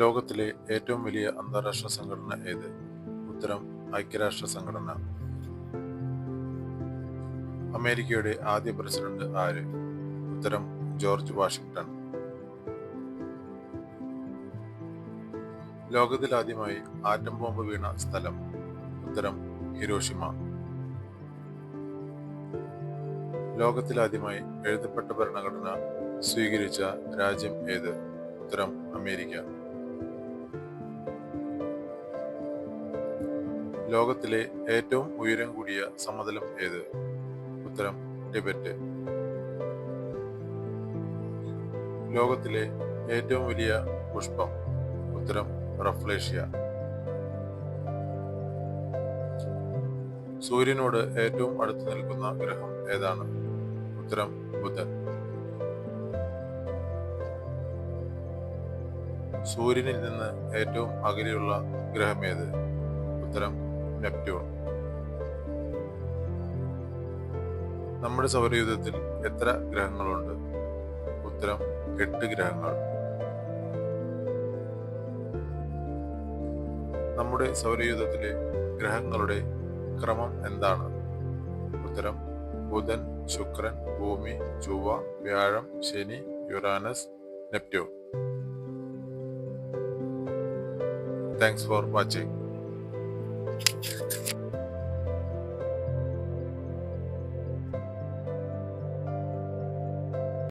ലോകത്തിലെ ഏറ്റവും വലിയ അന്താരാഷ്ട്ര സംഘടന ഏത്? ഉത്തരം ഐക്യരാഷ്ട്ര സംഘടന. അമേരിക്കയുടെ ആദ്യ പ്രസിഡന്റ് ആര്? ഉത്തരം ജോർജ് വാഷിംഗ്ടൺ. ലോകത്തിലാദ്യമായി ആറ്റം ബോംബ് വീണ സ്ഥലം? ഉത്തരം ഹിരോഷിമ. ലോകത്തിലാദ്യമായി എഴുതപ്പെട്ട ഭരണഘടന സ്വീകരിച്ച രാജ്യം ഏത്? ഉത്തരം അമേരിക്ക. ലോകത്തിലെ ഏറ്റവും ഉയരം കൂടിയ സമതലം ഏത്? ഉത്തരം ടിബറ്റ്. ലോകത്തിലെ ഏറ്റവും വലിയ പുഷ്പം? ഉത്തരം റഫ്ലേഷ്യ. സൂര്യനോട് ഏറ്റവും അടുത്ത് നിൽക്കുന്ന ഗ്രഹം ഏതാണ്? ഉത്തരം ബുധൻ. സൂര്യനിൽ നിന്ന് ഏറ്റവും അകലെയുള്ള ഗ്രഹം ഏത്? ഉത്തരം നെപ്റ്റ്യൂൺ. നമ്മുടെ സൗരയൂഥത്തിൽ എത്ര ഗ്രഹങ്ങളുണ്ട്? ഉത്തരം 8 ഗ്രഹങ്ങൾ. നമ്മുടെ സൗരയൂഥത്തിലെ ഗ്രഹങ്ങളുടെ ക്രമം എന്താണ്? ഉത്തരം ബുധൻ, ശുക്രൻ, ഭൂമി, ചൊവ്വ, വ്യാഴം, ശനി, Uranus, Neptune. Thanks for watching.